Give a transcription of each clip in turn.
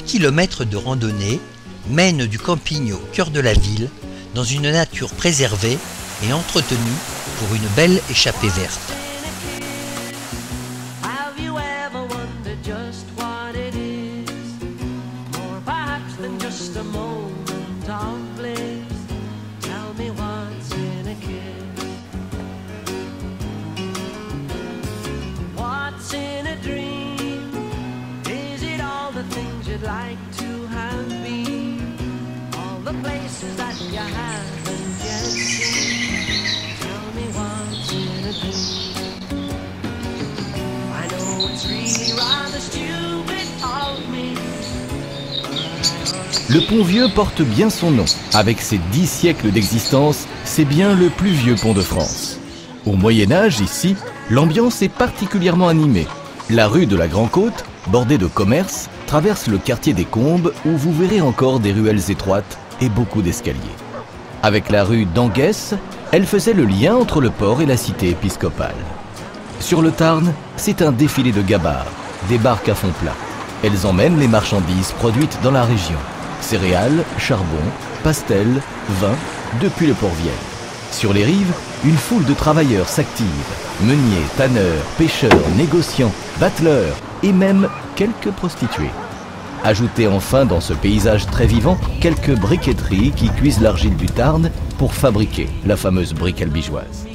kilomètres de randonnée mènent du camping au cœur de la ville, dans une nature préservée et entretenue pour une belle échappée verte. Le Pont-Vieux porte bien son nom. Avec ses 10 siècles d'existence, c'est bien le plus vieux pont de France. Au Moyen-Âge, ici, l'ambiance est particulièrement animée. La rue de la Grand-Côte, bordée de commerces, traverse le quartier des Combes où vous verrez encore des ruelles étroites et beaucoup d'escaliers. Avec la rue d'Anguès, elle faisait le lien entre le port et la cité épiscopale. Sur le Tarn, c'est un défilé de gabarres, des barques à fond plat. Elles emmènent les marchandises produites dans la région. Céréales, charbon, pastels, vin, depuis le Port-Vienne. Sur les rives, une foule de travailleurs s'active. Meuniers, tanneurs, pêcheurs, négociants, bateleurs et même quelques prostituées. Ajoutez enfin dans ce paysage très vivant quelques briqueteries qui cuisent l'argile du Tarn pour fabriquer la fameuse brique albigeoise.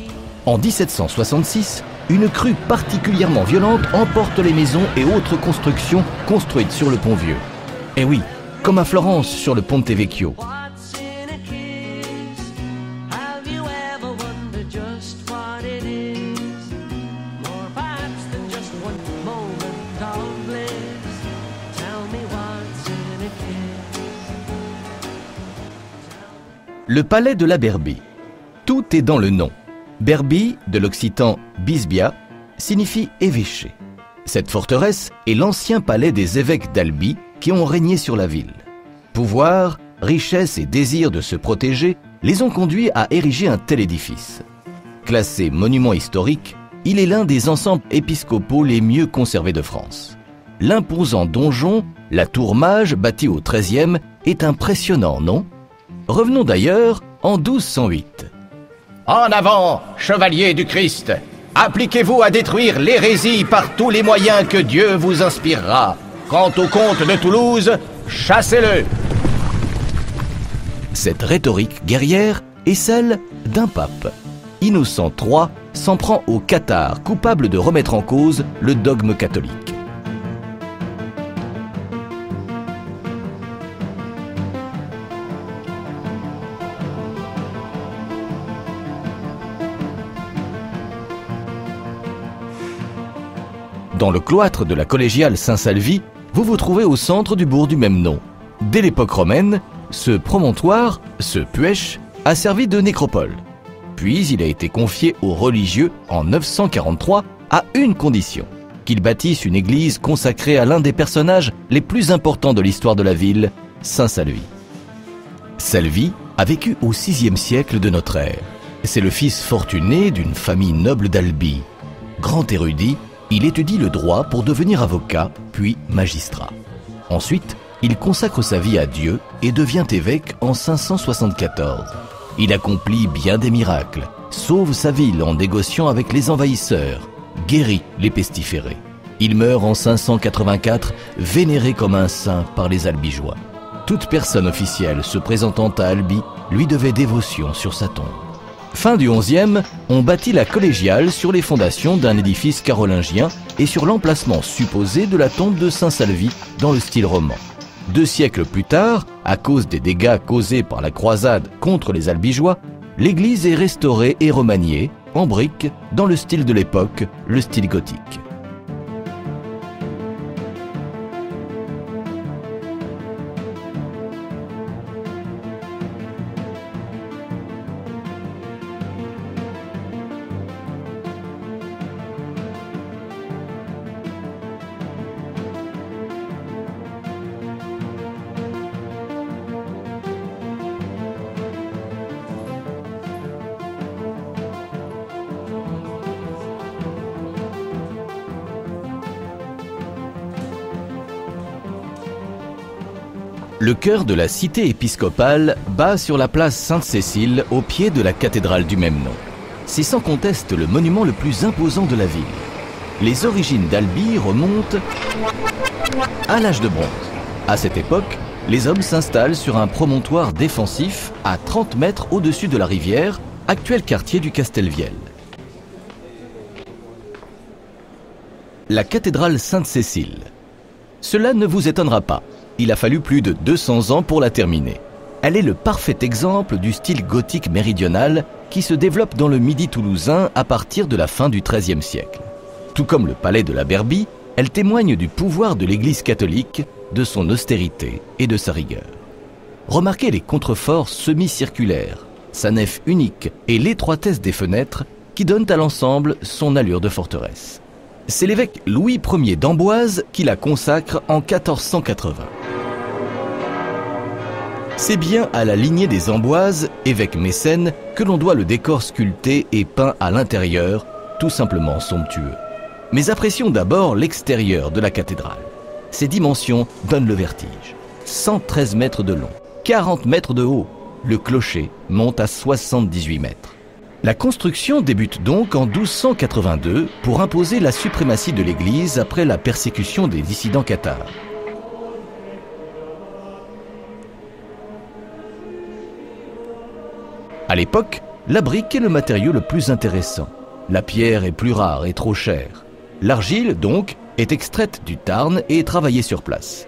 En 1766, une crue particulièrement violente emporte les maisons et autres constructions construites sur le Pont-Vieux. Et oui, comme à Florence sur le Ponte Vecchio. Le palais de la Berbie. Tout est dans le nom. Berbie, de l'occitan bisbia, signifie évêché. Cette forteresse est l'ancien palais des évêques d'Albi qui ont régné sur la ville. Pouvoir, richesse et désir de se protéger les ont conduits à ériger un tel édifice. Classé monument historique, il est l'un des ensembles épiscopaux les mieux conservés de France. L'imposant donjon, la tour Mage, bâtie au XIIIe, est impressionnant, non? Revenons d'ailleurs en 1208. En avant, chevalier du Christ! Appliquez-vous à détruire l'hérésie par tous les moyens que Dieu vous inspirera. Quant au comte de Toulouse, chassez-le! Cette rhétorique guerrière est celle d'un pape. Innocent III s'en prend aux cathares, coupables de remettre en cause le dogme catholique. Dans le cloître de la collégiale Saint-Salvi, vous vous trouvez au centre du bourg du même nom. Dès l'époque romaine, ce promontoire, ce puech, a servi de nécropole. Puis il a été confié aux religieux en 943 à une condition, qu'ils bâtissent une église consacrée à l'un des personnages les plus importants de l'histoire de la ville, Saint Salvi. Salvi a vécu au VIe siècle de notre ère. C'est le fils fortuné d'une famille noble d'Albi. Grand érudit, il étudie le droit pour devenir avocat, puis magistrat. Ensuite, il consacre sa vie à Dieu et devient évêque en 574. Il accomplit bien des miracles, sauve sa ville en négociant avec les envahisseurs, guérit les pestiférés. Il meurt en 584, vénéré comme un saint par les Albigeois. Toute personne officielle se présentant à Albi lui devait dévotion sur sa tombe. Fin du XIe, on bâtit la collégiale sur les fondations d'un édifice carolingien et sur l'emplacement supposé de la tombe de Saint-Salvi dans le style roman. 2 siècles plus tard, à cause des dégâts causés par la croisade contre les Albigeois, l'église est restaurée et remaniée, en briques, dans le style de l'époque, le style gothique. Le chœur de la cité épiscopale bat sur la place Sainte-Cécile au pied de la cathédrale du même nom. C'est sans conteste le monument le plus imposant de la ville. Les origines d'Albi remontent à l'âge de bronze. À cette époque, les hommes s'installent sur un promontoire défensif à 30 mètres au-dessus de la rivière, actuel quartier du Castelviel. La cathédrale Sainte-Cécile. Cela ne vous étonnera pas. Il a fallu plus de 200 ans pour la terminer. Elle est le parfait exemple du style gothique méridional qui se développe dans le Midi toulousain à partir de la fin du XIIIe siècle. Tout comme le palais de la Berbie, elle témoigne du pouvoir de l'Église catholique, de son austérité et de sa rigueur. Remarquez les contreforts semi-circulaires, sa nef unique et l'étroitesse des fenêtres qui donnent à l'ensemble son allure de forteresse. C'est l'évêque Louis Ier d'Amboise qui la consacre en 1480. C'est bien à la lignée des Amboises, évêque mécène, que l'on doit le décor sculpté et peint à l'intérieur, tout simplement somptueux. Mais apprécions d'abord l'extérieur de la cathédrale. Ses dimensions donnent le vertige. 113 mètres de long, 40 mètres de haut. Le clocher monte à 78 mètres. La construction débute donc en 1282 pour imposer la suprématie de l'Église après la persécution des dissidents cathares. À l'époque, la brique est le matériau le plus intéressant. La pierre est plus rare et trop chère. L'argile, donc, est extraite du Tarn et travaillée sur place.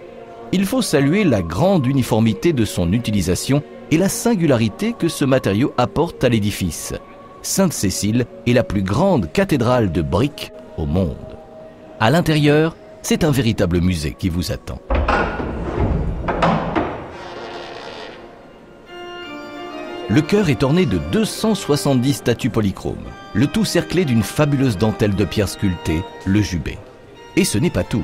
Il faut saluer la grande uniformité de son utilisation et la singularité que ce matériau apporte à l'édifice. Sainte-Cécile est la plus grande cathédrale de briques au monde. À l'intérieur, c'est un véritable musée qui vous attend. Le chœur est orné de 270 statues polychromes, le tout cerclé d'une fabuleuse dentelle de pierre sculptée, le jubé. Et ce n'est pas tout.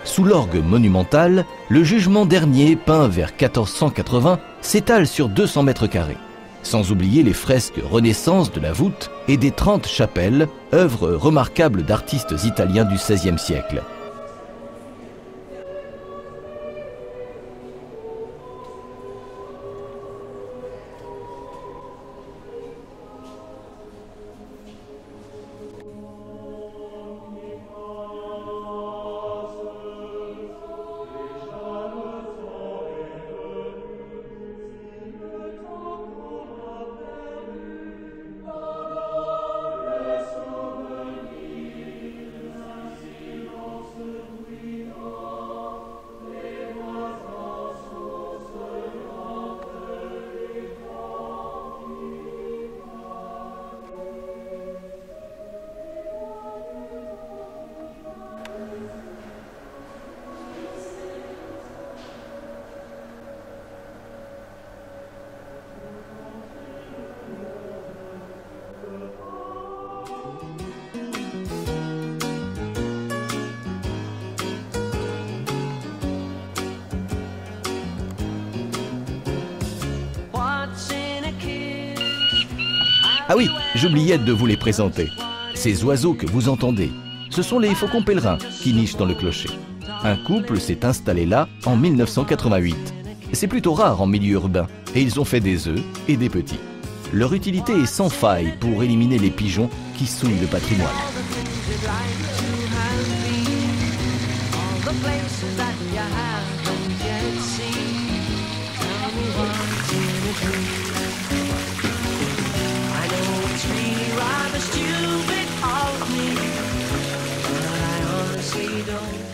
Sous l'orgue monumental, le jugement dernier, peint vers 1480, s'étale sur 200 mètres carrés. Sans oublier les fresques Renaissance de la voûte et des 30 chapelles, œuvres remarquables d'artistes italiens du XVIe siècle. Ah oui, j'oubliais de vous les présenter. Ces oiseaux que vous entendez, ce sont les faucons pèlerins qui nichent dans le clocher. Un couple s'est installé là en 1988. C'est plutôt rare en milieu urbain et ils ont fait des œufs et des petits. Leur utilité est sans faille pour éliminer les pigeons qui souillent le patrimoine. Stupid of me, but I honestly don't